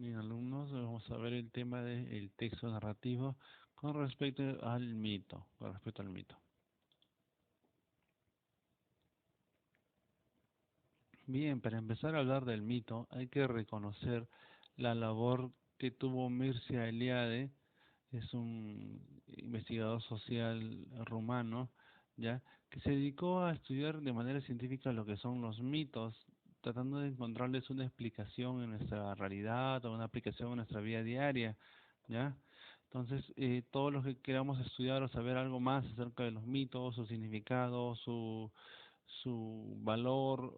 Bien, alumnos, vamos a ver el tema del texto narrativo con respecto al mito, Bien, para empezar a hablar del mito, hay que reconocer la labor que tuvo Mircea Eliade, es un investigador social rumano, ya, que se dedicó a estudiar de manera científica lo que son los mitos, tratando de encontrarles una explicación en nuestra realidad o una aplicación en nuestra vida diaria, ya. Entonces, todos los que queramos estudiar o saber algo más acerca de los mitos, su significado, su valor,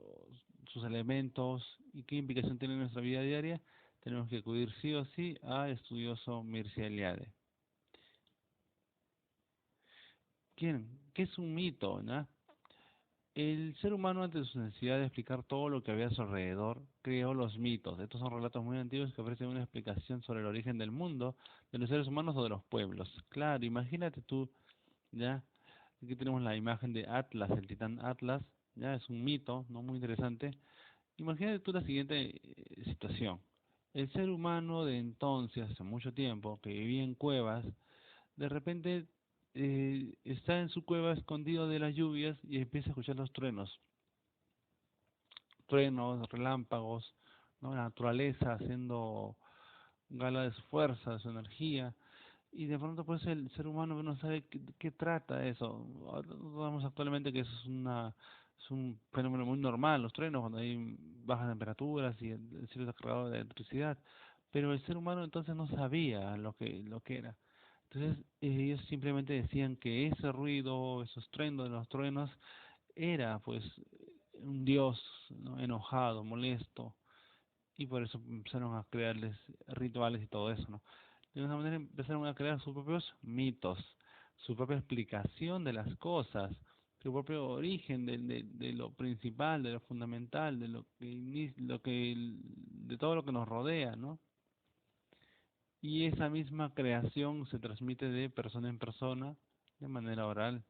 sus elementos y qué implicación tiene en nuestra vida diaria, tenemos que acudir sí o sí a estudioso Mircea Eliade. ¿Qué es un mito, no? El ser humano, ante su necesidad de explicar todo lo que había a su alrededor, creó los mitos. Estos son relatos muy antiguos que ofrecen una explicación sobre el origen del mundo, de los seres humanos o de los pueblos. Claro, imagínate tú, ya, aquí tenemos la imagen de Atlas, el titán Atlas, ya es un mito, no muy interesante. Imagínate tú la siguiente situación. El ser humano de entonces, hace mucho tiempo, que vivía en cuevas, de repente está en su cueva escondido de las lluvias y empieza a escuchar los truenos, relámpagos, ¿no? La naturaleza haciendo gala de su fuerza, de su energía, y de pronto pues el ser humano no sabe qué trata eso. Sabemos actualmente que eso es un fenómeno muy normal, los truenos, cuando hay bajas temperaturas y el cielo está cargado de electricidad, pero el ser humano entonces no sabía lo que era. Entonces ellos simplemente decían que ese ruido, esos truenos de los truenos, era pues un dios, ¿no? Enojado, molesto, y por eso empezaron a crearles rituales y todo eso, ¿no? De una manera empezaron a crear sus propios mitos, su propia explicación de las cosas, su propio origen de lo principal, de lo fundamental, de lo que, de todo lo que nos rodea, ¿no? Y esa misma creación se transmite de persona en persona, de manera oral.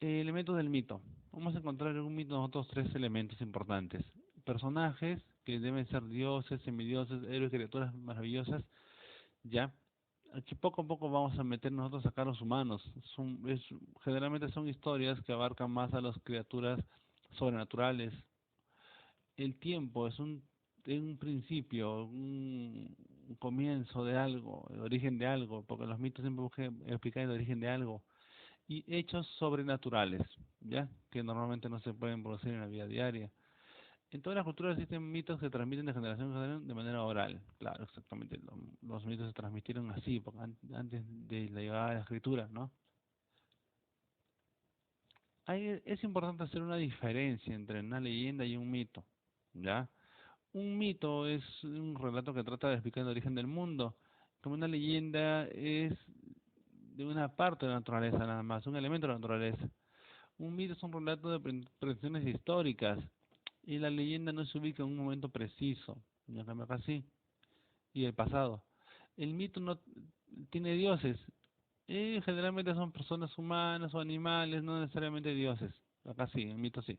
Elementos del mito. Vamos a encontrar en un mito nosotros tres elementos importantes. Personajes, que deben ser dioses, semidioses, héroes, criaturas maravillosas, ya. Aquí poco a poco vamos a meter nosotros acá a los humanos. Generalmente son historias que abarcan más a las criaturas sobrenaturales. El tiempo es un principio, un comienzo de algo, el origen de algo, porque los mitos siempre buscan explicar el origen de algo. Y hechos sobrenaturales, ¿ya? Que normalmente no se pueden producir en la vida diaria. En todas las culturas existen mitos que se transmiten de generación en generación de manera oral. Claro, exactamente. Los mitos se transmitieron así, porque antes de la llegada de la escritura, ¿no? Es importante hacer una diferencia entre una leyenda y un mito, ¿ya? Un mito es un relato que trata de explicar el origen del mundo, como una leyenda es de una parte de la naturaleza nada más, un elemento de la naturaleza. Un mito es un relato de pretensiones históricas y la leyenda no se ubica en un momento preciso, en cambio acá sí, y el pasado. El mito no tiene dioses, generalmente son personas humanas o animales, no necesariamente dioses. Acá sí, el mito sí.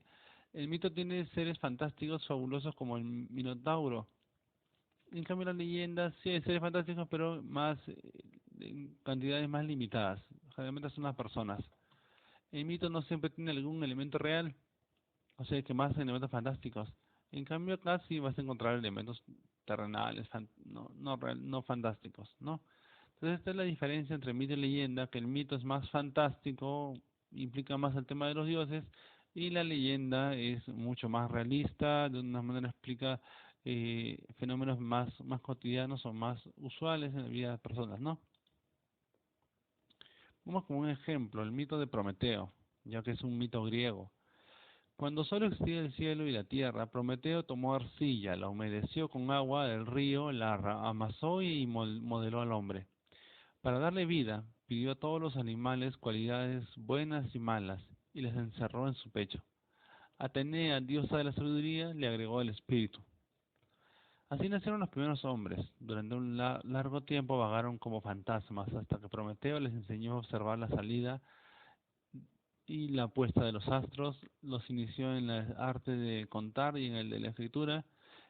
El mito tiene seres fantásticos, fabulosos como el Minotauro. En cambio la leyenda sí hay seres fantásticos, pero más en cantidades más limitadas. Generalmente son las personas. El mito no siempre tiene algún elemento real, o sea que más elementos fantásticos. En cambio acá sí vas a encontrar elementos terrenales, no fantásticos, ¿no? Entonces esta es la diferencia entre mito y leyenda, que el mito es más fantástico, implica más el tema de los dioses, y la leyenda es mucho más realista, de una manera explica fenómenos más cotidianos o más usuales en la vida de las personas, ¿no? Vamos con un ejemplo, el mito de Prometeo, ya que es un mito griego. Cuando solo existía el cielo y la tierra, Prometeo tomó arcilla, la humedeció con agua del río, la amasó y modeló al hombre. Para darle vida, pidió a todos los animales cualidades buenas y malas, y les encerró en su pecho. Atenea, diosa de la sabiduría, le agregó el espíritu. Así nacieron los primeros hombres. Durante un largo tiempo vagaron como fantasmas, hasta que Prometeo les enseñó a observar la salida y la puesta de los astros, los inició en el arte de contar y en el de la escritura,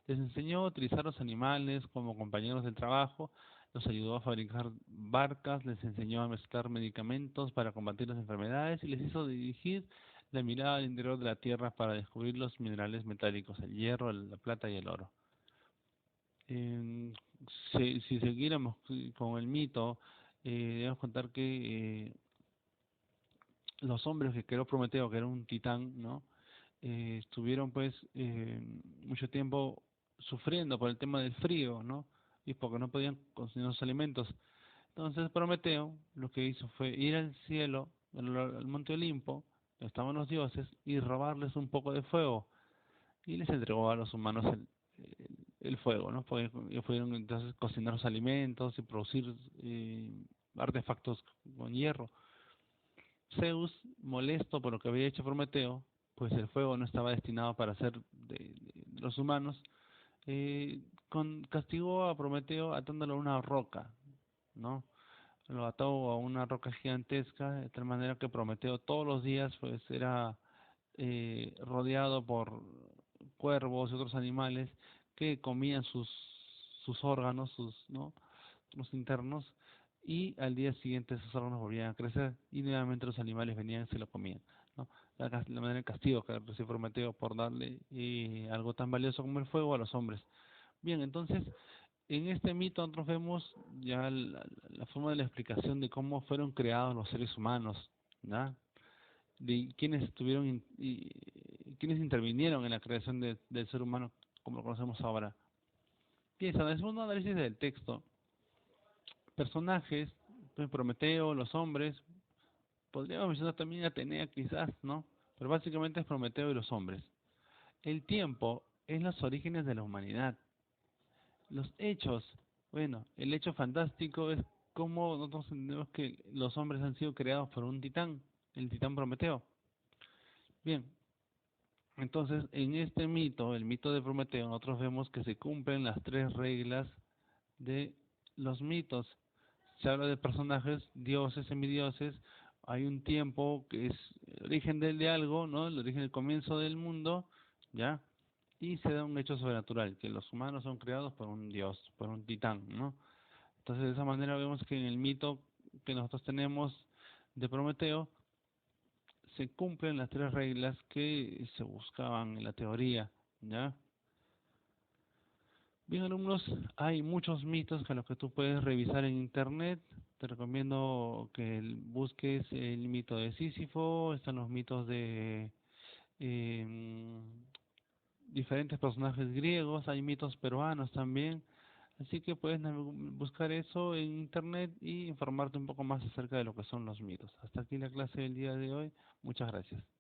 Les enseñó a utilizar los animales como compañeros del trabajo, los ayudó a fabricar barcas, les enseñó a mezclar medicamentos para combatir las enfermedades y les hizo dirigir la mirada al interior de la tierra para descubrir los minerales metálicos, el hierro, la plata y el oro. Eh, si siguiéramos con el mito, debemos contar que los hombres que creó Prometeo, que era un titán, ¿no? Estuvieron pues mucho tiempo sufriendo por el tema del frío, ¿no? Y porque no podían conseguir los alimentos. Entonces Prometeo lo que hizo fue ir al cielo, al monte Olimpo, donde estaban los dioses, y robarles un poco de fuego. Y les entregó a los humanos el fuego, ¿no? Porque ellos pudieron entonces cocinar los alimentos y producir artefactos con hierro. Zeus, molesto por lo que había hecho Prometeo, pues el fuego no estaba destinado para ser de los humanos, castigó a Prometeo atándolo a una roca, ¿no? Lo ató a una roca gigantesca, de tal manera que Prometeo todos los días pues era rodeado por cuervos y otros animales que comían sus órganos, ¿no? Los internos, y al día siguiente esos órganos volvían a crecer y nuevamente los animales venían y se lo comían, ¿no? La manera de castigo que recibió Prometeo por darle algo tan valioso como el fuego a los hombres. Bien, entonces, en este mito nosotros vemos ya la forma de la explicación de cómo fueron creados los seres humanos, ¿no? De quiénes estuvieron quiénes intervinieron en la creación del ser humano como lo conocemos ahora. Bien, en el segundo análisis del texto, personajes, pues, Prometeo, los hombres, podríamos mencionar también a Atenea quizás, ¿no? Pero básicamente es Prometeo y los hombres. El tiempo es los orígenes de la humanidad. Los hechos, bueno, el hecho fantástico es cómo nosotros entendemos que los hombres han sido creados por un titán, el titán Prometeo. Bien, entonces en este mito, el mito de Prometeo, nosotros vemos que se cumplen las tres reglas de los mitos. Se habla de personajes, dioses, semidioses, hay un tiempo que es el origen de algo, ¿no? El origen del comienzo del mundo, ¿ya? Y se da un hecho sobrenatural, que los humanos son creados por un dios, por un titán, ¿no? Entonces de esa manera vemos que en el mito que nosotros tenemos de Prometeo se cumplen las tres reglas que se buscaban en la teoría, ¿ya? Bien, alumnos, hay muchos mitos que los que tú puedes revisar en internet. Te recomiendo que busques el mito de Sísifo, están los mitos de em, diferentes personajes griegos, hay mitos peruanos también. Así que puedes buscar eso en internet y informarte un poco más acerca de lo que son los mitos. Hasta aquí la clase del día de hoy. Muchas gracias.